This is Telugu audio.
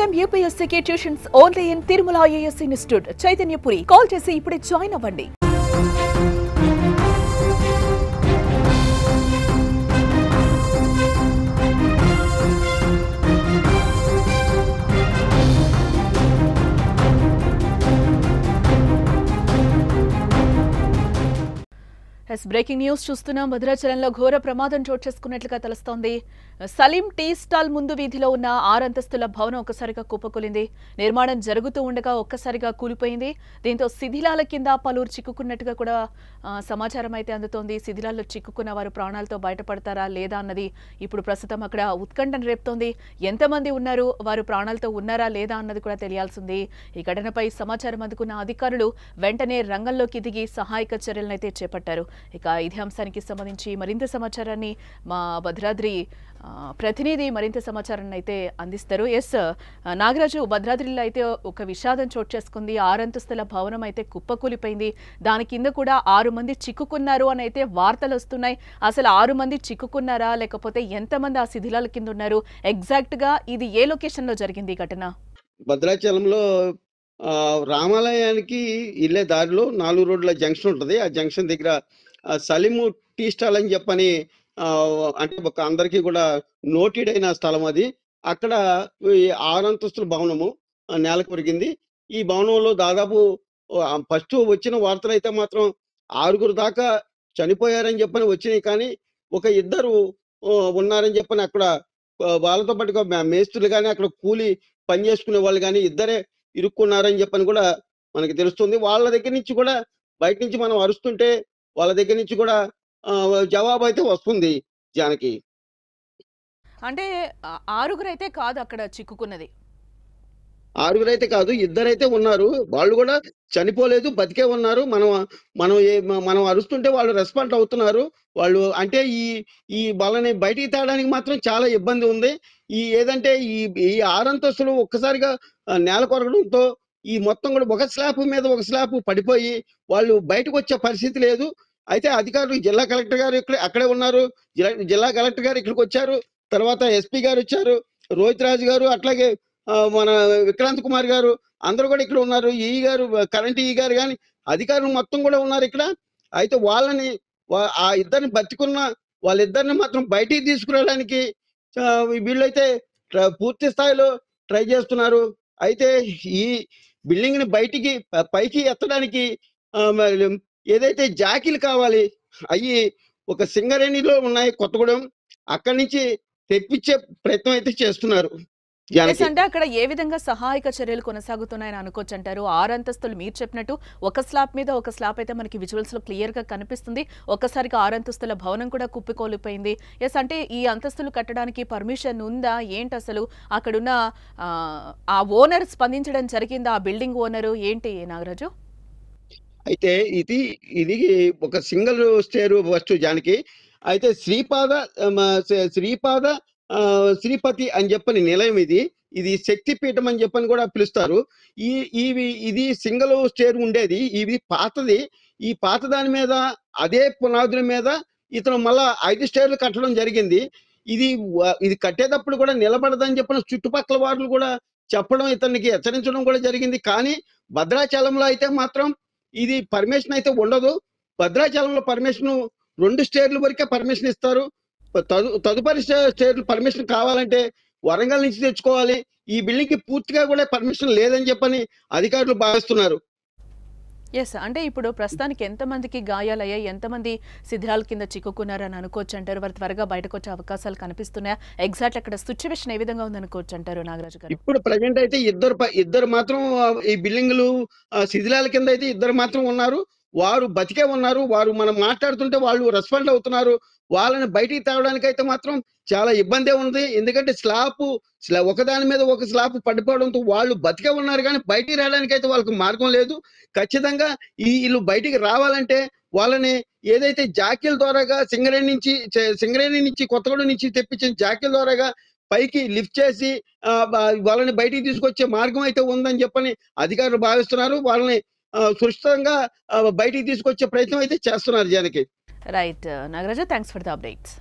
IIM UPSC tuitions only in Tirumala IAS institute Chaitanyapuri. Call చేసి ఇప్పుడే జాయిన్ అవ్వండి. బ్రేకింగ్ న్యూస్ చూస్తున్నాం. భద్రాచలంలో ఘోర ప్రమాదం చోటు చేసుకున్నట్లుగా తెలుస్తోంది. సలీం టీ స్టాల్ ముందు వీధిలో ఉన్న 6 అంతస్తుల భవనం ఒక్కసారిగా కుప్పకూలింది. నిర్మాణం జరుగుతూ ఉండగా ఒక్కసారిగా కూలిపోయింది. దీంతో శిథిలాల కింద పలువురు చిక్కుకున్నట్టుగా కూడా సమాచారం అయితే అందుతోంది. శిథిలాల్లో చిక్కుకున్న వారు ప్రాణాలతో బయటపడతారా లేదా అన్నది ఇప్పుడు ప్రస్తుతం అక్కడ ఉత్కంఠను రేపుతోంది. ఎంతమంది ఉన్నారు, వారు ప్రాణాలతో ఉన్నారా లేదా అన్నది కూడా తెలియాల్సింది. ఈ ఘటనపై సమాచారం అందుకున్న అధికారులు వెంటనే రంగంలోకి దిగి సహాయక చర్యలను అయితే చేపట్టారు. ఇక ఇదే అంశానికి సంబంధించి మరింత సమాచారాన్ని మా భద్రాద్రి ప్రతినిధి మరింత సమాచారాన్ని అయితే అందిస్తారు. ఎస్ నాగరాజు, భద్రాద్రిలో అయితే ఒక విషాదం చోటు చేసుకుంది. 6 అంతస్తుల భవనం అయితే కుప్పకూలిపోయింది. దాని కింద కూడా 6 మంది చిక్కుకున్నారు అని అయితే వార్తలు వస్తున్నాయి. అసలు 6 మంది చిక్కుకున్నారా, లేకపోతే ఎంతమంది ఆ శిథిలాల కింద ఉన్నారు? ఎగ్జాక్ట్ గా ఇది ఏ లొకేషన్ లో జరిగింది ఈ ఘటన? భద్రాచలంలో రామాలయానికి వెళ్ళే దారిలో 4 రోడ్ల జంక్షన్ ఉంటుంది. ఆ జంక్షన్ దగ్గర సలీము టీ స్టాల్ అని చెప్పని అంటే ఒక అందరికీ కూడా నోటెడ్ అయిన స్థలం అది. అక్కడ ఈ 6 అంతస్తుల భవనము నేలకు ఒరిగింది. ఈ భవనంలో దాదాపు ఫస్ట్ వచ్చిన వార్తలు అయితే మాత్రం 6 దాకా చనిపోయారని చెప్పని వచ్చినాయి. కానీ ఒక ఇద్దరు ఉన్నారని చెప్పని అక్కడ వాళ్ళతో పాటుగా మేస్త్రులు కానీ అక్కడ కూలి పని చేసుకునే వాళ్ళు కానీ ఇద్దరే ఇరుక్కున్నారని చెప్పని కూడా మనకి తెలుస్తుంది. వాళ్ళ దగ్గర నుంచి కూడా బయట నుంచి మనం అరుస్తుంటే వాళ్ళ దగ్గర నుంచి కూడా జవాబు అయితే వస్తుంది. జానకి, అంటే 6 అయితే కాదు అక్కడ చిక్కుకున్నది. 6 అయితే కాదు, ఇద్దరైతే ఉన్నారు. వాళ్ళు కూడా చనిపోలేదు, బతికే ఉన్నారు. మనం మనం మనం అరుస్తుంటే వాళ్ళు రెస్పాండ్ అవుతున్నారు. వాళ్ళు అంటే ఈ వాళ్ళని బయటికి తేడానికి మాత్రం చాలా ఇబ్బంది ఉంది. ఏదంటే ఈ 6 అంతస్తులు ఒక్కసారిగా నేల కొరగడంతో ఈ మొత్తం కూడా ఒక స్లాబ్ మీద ఒక స్లాబ్ పడిపోయి వాళ్ళు బయటకు వచ్చే పరిస్థితి లేదు. అయితే అధికారులు జిల్లా కలెక్టర్ గారు అక్కడే ఉన్నారు. జిల్లా కలెక్టర్ గారు ఇక్కడికి వచ్చారు. తర్వాత ఎస్పీ గారు వచ్చారు, రోహిత్ రాజు గారు, అట్లాగే మన విక్రాంత్ కుమార్ గారు అందరూ కూడా ఇక్కడ ఉన్నారు. ఈ గారు, కరెంట్ ఈ గారు కానీ అధికారులు మొత్తం కూడా ఉన్నారు ఇక్కడ. అయితే వాళ్ళని ఆ ఇద్దరిని బతికున్న వాళ్ళిద్దరిని మాత్రం బయటికి తీసుకురావడానికి వీళ్ళైతే పూర్తి స్థాయిలో ట్రై చేస్తున్నారు. అయితే ఈ బిల్డింగ్ ని పైకి ఎత్తడానికి ఏదైతే జాకీలు కావాలి అవి ఒక సింగరేణిలో ఉన్నాయి కొత్తగూడెం, అక్కడి నుంచి తెప్పించే ప్రయత్నం అయితే చేస్తున్నారు. అంటే అక్కడ ఏ విధంగా సహాయక చర్యలు కొనసాగుతున్నాయని అనుకోవచ్చు అంటారు? 6 అంతస్తులు మీరు చెప్పినట్టు ఒక స్లాబ్ మీద ఒక స్లాబ్ అయితే మనకి విజువల్స్ లో క్లియర్ గా కనిపిస్తుంది. ఒక్కసారిగా 6 అంతస్తుల భవనం కూడా కుప్పికోలిపోయింది. ఎస్, అంటే ఈ అంతస్తులు కట్టడానికి పర్మిషన్ ఉందా ఏంటి? అసలు అక్కడున్న ఆ ఓనర్ స్పందించడం జరిగిందా? ఆ బిల్డింగ్ ఓనరు ఏంటి నాగరాజు? అయితే ఇది ఒక సింగిల్ స్టేర్ ఫస్ట్ జానకి. అయితే శ్రీపాద శ్రీపతి అని చెప్పని నిలయం ఇది శక్తిపీఠం అని చెప్పని కూడా పిలుస్తారు. ఇది సింగిల్ స్టేర్ ఉండేది. ఇది పాతది. ఈ పాత దాని మీద అదే పునాదుల మీద ఇతను మళ్ళా 5 స్టేర్లు కట్టడం జరిగింది. ఇది కట్టేటప్పుడు కూడా నిలబడదని చెప్పిన చుట్టుపక్కల వాళ్ళు కూడా చెప్పడం, ఇతనికి హెచ్చరించడం కూడా జరిగింది. కానీ భద్రాచలంలో అయితే మాత్రం ఇది పర్మిషన్ అయితే ఉండదు. భద్రాచలంలో పర్మిషన్ 2 స్టేర్ల వరకే పర్మిషన్ ఇస్తారు. తదుపరి స్టేర్లు పర్మిషన్ కావాలంటే వరంగల్ నుంచి తెచ్చుకోవాలి. ఈ బిల్డింగ్ కి పూర్తిగా కూడా పర్మిషన్ లేదని చెప్పని అధికారులు భావిస్తున్నారు. ఎస్, అంటే ఇప్పుడు ప్రస్తుతానికి ఎంతమందికి గాయాలయ్యాయి, ఎంతమంది శిథిలాల కింద చిక్కుకున్నారని అనుకోవచ్చు అంటారు? వారు త్వరగా బయటకు వచ్చే అవకాశాలు కనిపిస్తున్నాయా? ఎగ్జాక్ట్ అక్కడ సిచ్యువేషన్ ఏ విధంగా ఉంది అనుకోవచ్చు అంటారు నాగరాజు గారు? ఇప్పుడు ప్రజెంట్ అయితే ఇద్దరు మాత్రం ఈ బిల్డింగ్లు శిథిలాల కింద అయితే ఇద్దరు మాత్రం ఉన్నారు. వారు బతికే ఉన్నారు. వారు మనం మాట్లాడుతుంటే వాళ్ళు రెస్పాండ్ అవుతున్నారు. వాళ్ళని బయటికి తేవడానికి అయితే మాత్రం చాలా ఇబ్బందే ఉంది. ఎందుకంటే ఒకదాని మీద ఒక స్లాబ్ పడిపోవడంతో వాళ్ళు బతికే ఉన్నారు, కానీ బయటికి రావడానికి అయితే వాళ్ళకి మార్గం లేదు. ఖచ్చితంగా వీళ్ళు బయటికి రావాలంటే వాళ్ళని ఏదైతే జాకీల ద్వారాగా సింగరేణి నుంచి కొత్తగూడెం నుంచి తెప్పించిన జాకీల ద్వారాగా పైకి లిఫ్ట్ చేసి వాళ్ళని బయటికి తీసుకొచ్చే మార్గం అయితే ఉందని చెప్పని అధికారులు భావిస్తున్నారు. వాళ్ళని సురక్షితంగా బయటికి తీసుకొచ్చే ప్రయత్నం అయితే చేస్తున్నారు. Janaki, right Nagaraju, thanks for the updates.